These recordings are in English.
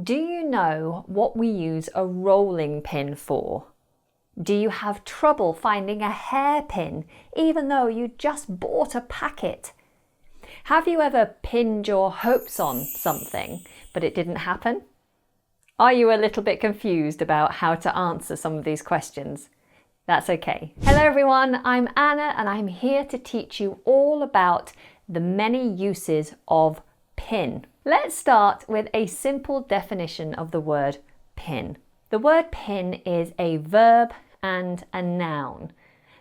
Do you know what we use a rolling pin for? Do you have trouble finding a hairpin even though you just bought a packet? Have you ever pinned your hopes on something but it didn't happen? Are you a little bit confused about how to answer some of these questions? That's okay. Hello everyone, I'm Anna and I'm here to teach you all about the many uses of pin. Let's start with a simple definition of the word pin. The word pin is a verb and a noun.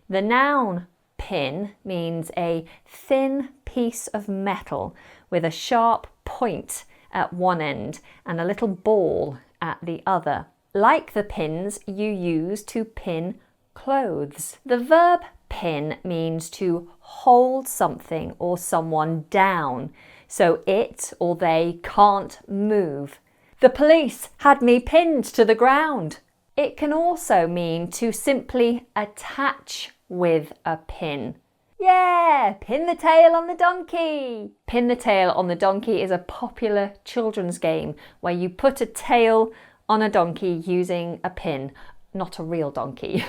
The noun pin means a thin piece of metal with a sharp point at one end and a little ball at the other, like the pins you use to pin clothes. The verb pin means to hold something or someone down so it or they can't move. The police had me pinned to the ground. It can also mean to simply attach with a pin. Yeah, pin the tail on the donkey. Pin the tail on the donkey is a popular children's game where you put a tail on a donkey using a pin, not a real donkey,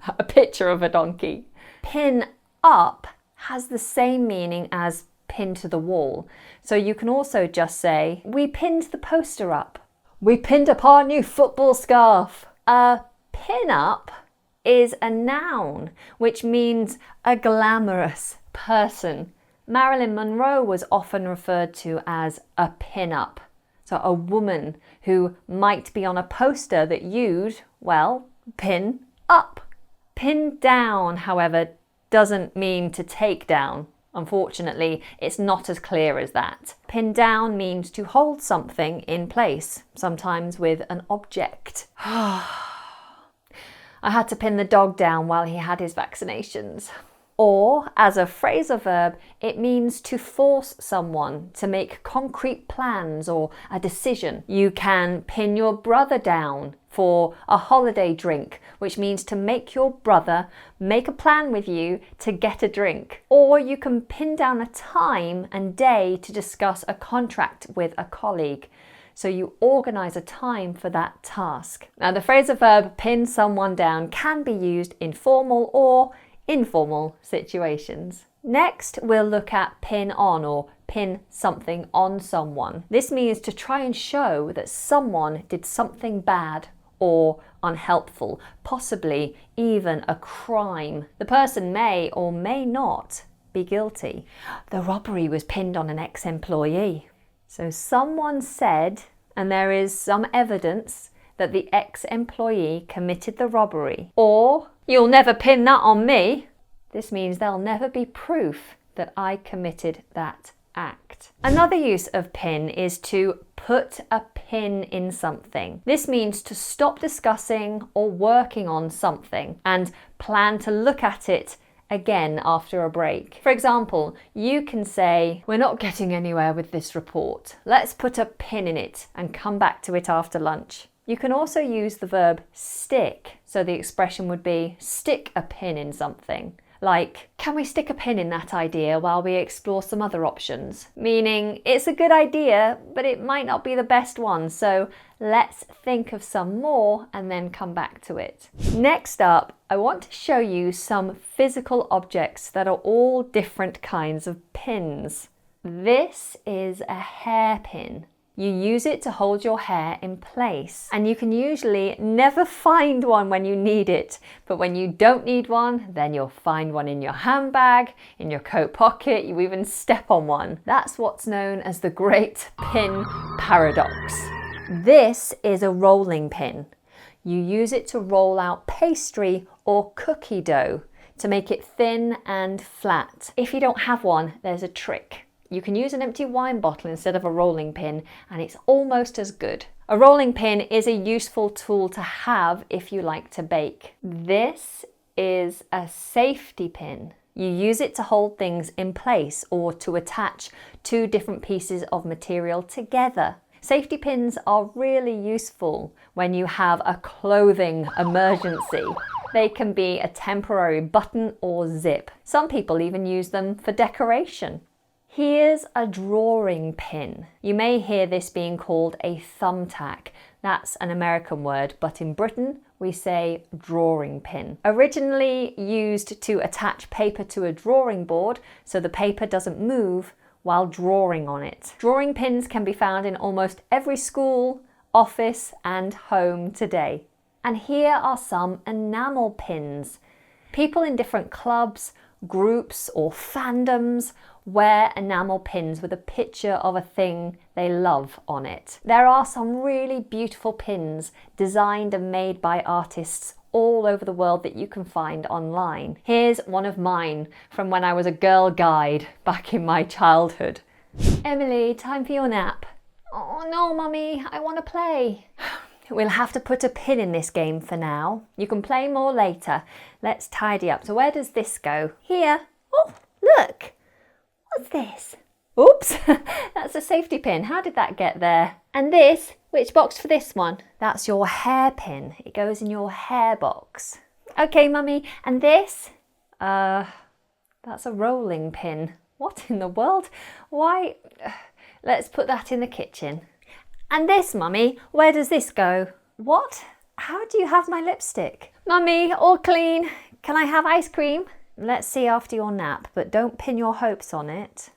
a picture of a donkey. Pin up has the same meaning as pin to the wall. So you can also just say, we pinned the poster up. We pinned up our new football scarf. A pin up is a noun, which means a glamorous person. Marilyn Monroe was often referred to as a pin-up. So a woman who might be on a poster that you'd, well, pin up. Pin down, however, doesn't mean to take down. Unfortunately, it's not as clear as that. Pin down means to hold something in place, sometimes with an object. I had to pin the dog down while he had his vaccinations. Or, as a phrasal verb, it means to force someone to make concrete plans or a decision. You can pin your brother down for a holiday drink, which means to make your brother make a plan with you to get a drink. Or you can pin down a time and day to discuss a contract with a colleague. So you organise a time for that task. Now the phrasal verb pin someone down can be used in formal or informal situations. Next, we'll look at pin on or pin something on someone. This means to try and show that someone did something bad or unhelpful, possibly even a crime. The person may or may not be guilty. The robbery was pinned on an ex-employee. So someone said, and there is some evidence, that the ex-employee committed the robbery. Or, you'll never pin that on me. This means there'll never be proof that I committed that act. Another use of pin is to put a pin in something. This means to stop discussing or working on something and plan to look at it again after a break. For example, you can say, we're not getting anywhere with this report. Let's put a pin in it and come back to it after lunch. You can also use the verb stick. So the expression would be stick a pin in something. Like, can we stick a pin in that idea while we explore some other options? Meaning, it's a good idea, but it might not be the best one, so let's think of some more and then come back to it. Next up, I want to show you some physical objects that are all different kinds of pins. This is a hairpin. You use it to hold your hair in place, and you can usually never find one when you need it, but when you don't need one, then you'll find one in your handbag, in your coat pocket, you even step on one. That's what's known as the Great Pin Paradox. This is a rolling pin. You use it to roll out pastry or cookie dough to make it thin and flat. If you don't have one, there's a trick. You can use an empty wine bottle instead of a rolling pin, and it's almost as good. A rolling pin is a useful tool to have if you like to bake. This is a safety pin. You use it to hold things in place or to attach two different pieces of material together. Safety pins are really useful when you have a clothing emergency. They can be a temporary button or zip. Some people even use them for decoration. Here's a drawing pin. You may hear this being called a thumbtack. That's an American word, but in Britain we say drawing pin. Originally used to attach paper to a drawing board so the paper doesn't move while drawing on it. Drawing pins can be found in almost every school, office and home today. And here are some enamel pins. People in different clubs, groups or fandoms wear enamel pins with a picture of a thing they love on it. There are some really beautiful pins designed and made by artists all over the world that you can find online. Here's one of mine from when I was a girl guide back in my childhood. Emily, time for your nap. Oh no, Mummy, I want to play. We'll have to put a pin in this game for now. You can play more later. Let's tidy up. So where does this go? Here. Oh, look. What's this? Oops, that's a safety pin. How did that get there? And this, which box for this one? That's your hairpin. It goes in your hair box. Okay, Mummy, and this? That's a rolling pin. What in the world? Why? Let's put that in the kitchen. And this, Mummy, where does this go? What? How do you have my lipstick? Mummy, all clean. Can I have ice cream? Let's see after your nap, but don't pin your hopes on it.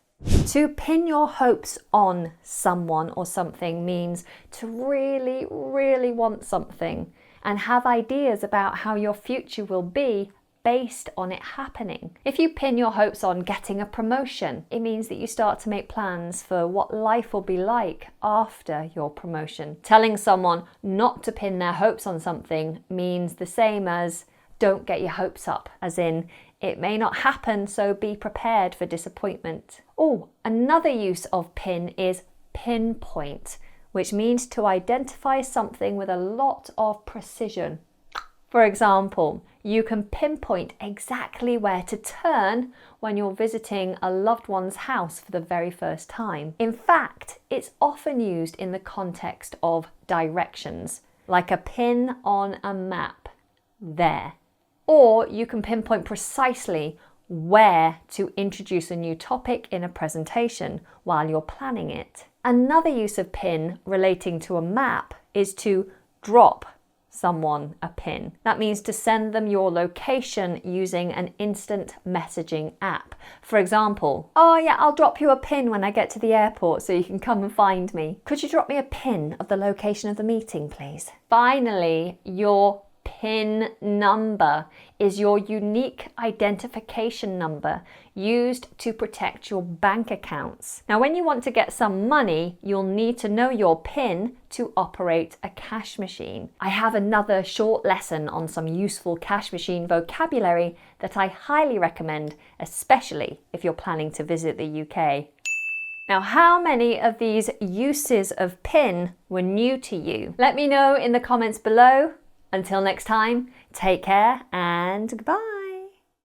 To pin your hopes on someone or something means to really, really want something and have ideas about how your future will be based on it happening. If you pin your hopes on getting a promotion, it means that you start to make plans for what life will be like after your promotion. Telling someone not to pin their hopes on something means the same as don't get your hopes up, as in it may not happen, so be prepared for disappointment. Oh, another use of pin is pinpoint, which means to identify something with a lot of precision. For example, you can pinpoint exactly where to turn when you're visiting a loved one's house for the very first time. In fact, it's often used in the context of directions, like a pin on a map. There. Or you can pinpoint precisely where to introduce a new topic in a presentation while you're planning it. Another use of pin relating to a map is to drop someone a pin. That means to send them your location using an instant messaging app. For example, oh yeah, I'll drop you a pin when I get to the airport so you can come and find me. Could you drop me a pin of the location of the meeting, please? Finally, your PIN number is your unique identification number used to protect your bank accounts. Now, when you want to get some money, you'll need to know your PIN to operate a cash machine. I have another short lesson on some useful cash machine vocabulary that I highly recommend, especially if you're planning to visit the UK. Now, how many of these uses of PIN were new to you? Let me know in the comments below. Until next time, take care and goodbye.